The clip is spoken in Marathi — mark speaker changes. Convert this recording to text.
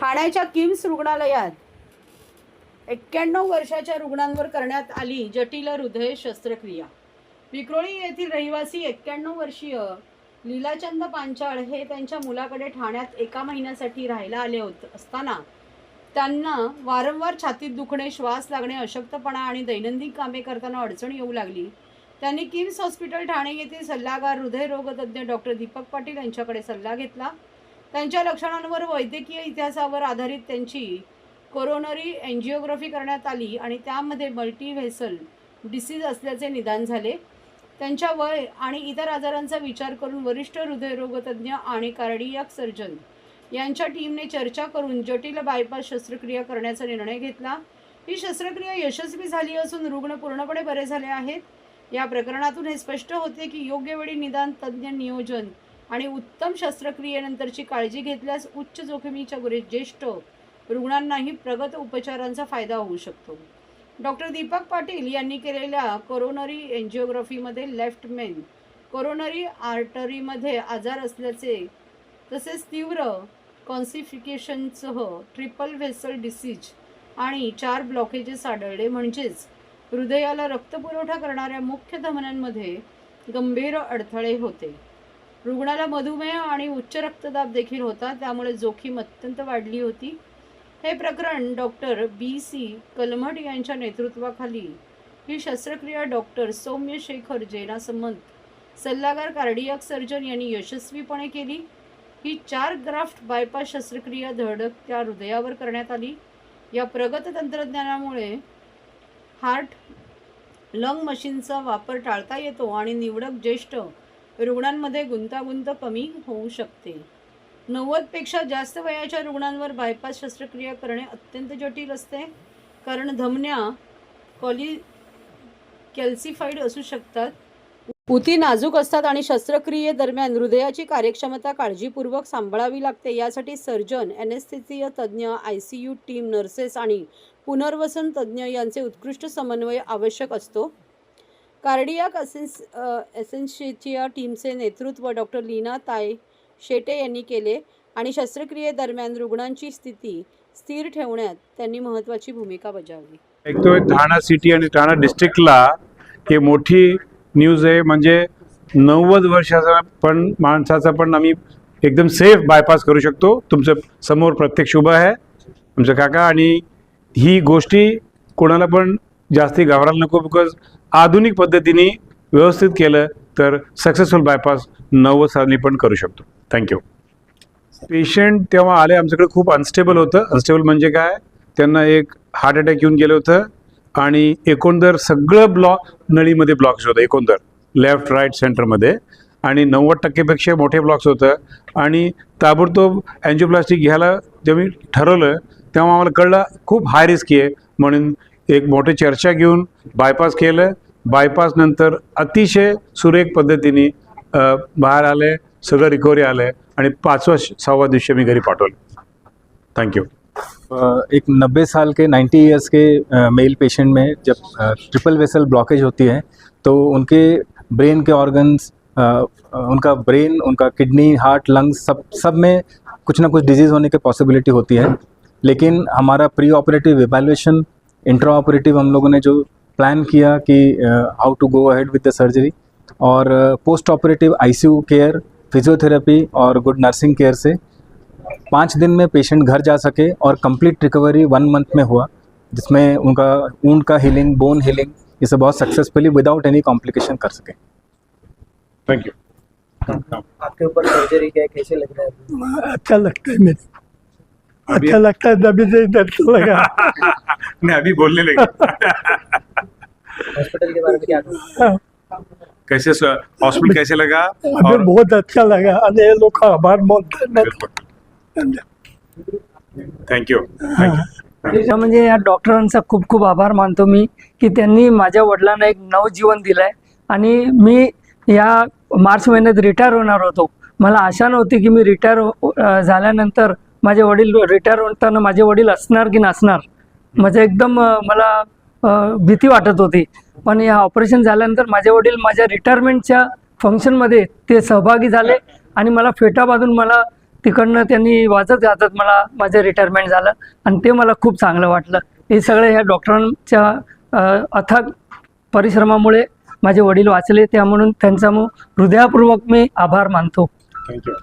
Speaker 1: ठाण्याच्या किम्स रुग्णालयात 91 वर्षाच्या रुग्णांवर करण्यात आली जटिल हृदय शस्त्रक्रिया। विक्रोळी येथील रहिवासी 91 वर्षीय लीलाचंद पांचाळ हे त्यांच्या मुलाकडे ठाण्यात एका महिन्यासाठी राहायला आले असताना त्यांना वारंवार छातीत दुखणे, श्वास लागणे, अशक्तपणा आणि दैनंदिन कामे करताना अडचण येऊ लागली। त्यांनी किम्स हॉस्पिटल ठाणे येथील सल्लागार हृदयरोगतज्ञ डॉक्टर दीपक पाटील यांच्याकडे सल्ला घेतला। त्यांच्या लक्षणांवर वैद्यकीय इतिहासावर आधारित त्यांची कोरोनरी एंजिओग्राफी करण्यात आली आणि त्यामध्ये मल्टीव्हेसल डिसीज असल्याचे निदान झाले। त्यांच्या वय आणि इतर आजारांचा विचार करून वरिष्ठ हृदयरोगतज्ञ आणि कार्डियाक सर्जन यांच्या टीमने चर्चा करून जटिल बायपास शस्त्रक्रिया करण्याचा निर्णय घेतला। ही शस्त्रक्रिया यशस्वी झाली असून रुग्ण पूर्णपणे बरे झाले आहेत। या प्रकरणातून हे स्पष्ट होते की योग्य वेळी निदान, तज्ञ नियोजन आणि उत्तम शस्त्रक्रियेनंतरची काळजी घेतल्यास उच्च जोखमीच्या ज्येष्ठ रुग्णांनाही प्रगत उपचारांचा फायदा होऊ शकतो। डॉक्टर दीपक पाटील यांनी केलेल्या कोरोनरी एंजिओग्राफीमध्ये लेफ्ट मेन कोरोनरी आर्टरीमध्ये आजार असल्याचे तसेच तीव्र कॉन्सिफिकेशनसह ट्रिपल व्हेसल डिसीज आणि 4 ब्लॉकेजेस आढळले, म्हणजेच हृदयाला रक्तपुरवठा करणाऱ्या मुख्य धमन्यांमध्ये गंभीर अडथळे होते। रुग्णाला मधुमेह आणि उच्च रक्तदाब देखील होता, त्यामुळे जोखीम अत्यंत वाढली होती। हे प्रकरण डॉक्टर BC कलमट यांच्या नेतृत्वाखाली ही शस्त्रक्रिया डॉक्टर सौम्य शेखर जैनासमंत सल्लागार कार्डियाक सर्जन यांनी यशस्वीपणे केली। ही 4 ग्राफ्ट बायपास शस्त्रक्रिया धडकत्या हृदयावर करण्यात आली। या प्रगत तंत्रज्ञानामुळे हार्ट लंग मशीनचा वापर टाळता येतो आणि निवडक ज्येष्ठ रुग्णांमध्ये गुंतागुंत कमी होऊ शकते। 90 पेक्षा जास्त वयाच्या रुग्णांवर बायपास शस्त्रक्रिया करणे अत्यंत जटिल असते, कारण धमन्या कॅल्सिफाईड असू शकतात, उती नाजूक असतात आणि शस्त्रक्रियेदरम्यान हृदयाची कार्यक्षमता काळजीपूर्वक सांभाळावी लागते। यासाठी सर्जन, एनेस्थेसिया तज्ज्ञ, ICU टीम, नर्सेस आणि पुनर्वसन तज्ज्ञ यांचे उत्कृष्ट समन्वय आवश्यक असतो। कार्डियाक असेन्शिया टीमचे नेतृत्व डॉक्टर लीना ताई शेटे यांनी केले आणि शस्त्रक्रियेदरम्यान रुग्णांची स्थिती स्थिर ठेवण्यात त्यांनी महत्त्वाची भूमिका बजावली।
Speaker 2: एक तो ठाणा सिटी आणि ठाणा डिस्ट्रिक्टला हे मोठी न्यूज आहे, म्हणजे 90 वर्षाचा पण माणसाचा पण आम्ही एकदम सेफ बायपास करू शकतो। तुमचं समोर प्रत्यक्ष उभं आहे आमचं काका, आणि ही गोष्टी कोणाला पण जास्ती घाबरायला नको, बिकॉज आधुनिक पद्धतीने व्यवस्थित केलं तर सक्सेसफुल बायपास 90 साली पण करू शकतो। थँक्यू। पेशंट तेव्हा आले आमच्याकडे खूप अनस्टेबल होतं। अनस्टेबल म्हणजे काय, त्यांना एक हार्ट अटॅक येऊन गेलं होतं आणि एकंदर सगळं नळीमध्ये ब्लॉक्स होतं, एकंदर लेफ्ट राईट सेंटरमध्ये, आणि 90% पेक्षा मोठे ब्लॉक्स होतं। आणि ताबडतोब अँजिओप्लास्टी घ्यायला जेव्हा ठरवलं तेव्हा आम्हाला कळलं खूप हाय रिस्क आहे, म्हणून एक मोठी चर्चा घेऊन बायपास केलं। बायपास नंतर अतिशय सुरेख पद्धतीने बाहेर आले, सगळं रिकव्हरी आलं आणि 5-6 दिवशी मी घरी पाठवलं। थँक्यू।
Speaker 3: एक 90 साल के 90 इयर्स के मेल पेशेंट में जब ट्रिपल वेसल ब्लॉकेज होती है तो उनके ब्रेन के ऑर्गन्स, उनका ब्रेन, उनका किडनी, हार्ट, लंग्स सब में कुछ ना कुछ डिजीज़ होने की पॉसिबिलिटी होती है। लेकिन हमारा preoperative evaluation, intraoperative हम लोगों ने जो प्लान किया कि how to go ahead with the surgery, और postoperative ICU care, physiotherapy और गुड नर्सिंग केयर से 5 दिन में पेशेंट घर जा सके और कंप्लीट रिकवरी 1 मंथ में हुआ, जिसमें उनका वुंड का हीलिंग, बोन हीलिंग, ये सब बहुत सक्सेसफुली विदाउट एनी कॉम्प्लिकेशन कर सके।
Speaker 2: Thank you.
Speaker 4: आपके ऊपर सर्जरी क्या कैसे लग रहा है?
Speaker 5: अच्छा लगता है मेरे, अच्छा लगता है, तभी से दर्द लगा।
Speaker 2: नहीं, अभी बोलने लगे।
Speaker 4: हॉस्पिटल के बारे में क्या कहूँ?
Speaker 2: कैसे हॉस्पिटल कैसे लगा?
Speaker 5: अभी बहुत अच्छा लगा, अरे ये लोग का आभार मानते हैं।
Speaker 2: थँक्यू।
Speaker 6: म्हणजे या डॉक्टरांचा खूप खूप आभार मानतो मी की त्यांनी माझ्या वडिलांना एक नवजीवन दिलं आहे। आणि मी या मार्च महिन्यात रिटायर होणार होतो। मला आशा नव्हती की मी रिटायर झाल्यानंतर माझे वडील रिटायर होताना माझे वडील असणार की नसणार, म्हणजे एकदम मला भीती वाटत होती। पण या ऑपरेशन झाल्यानंतर माझे वडील माझ्या रिटायरमेंटच्या फंक्शनमध्ये ते सहभागी झाले आणि मला फेटा बांधून मला तिकडनं त्यांनी वाजत गाजत मला माझं रिटायरमेंट झालं आणि ते मला खूप चांगलं वाटलं. हे सगळं ह्या डॉक्टरांच्या अथक परिश्रमामुळे माझे वडील वाचले, त्या म्हणून त्यांचा मग हृदयपूर्वक मी आभार मानतो.
Speaker 2: थँक्यू.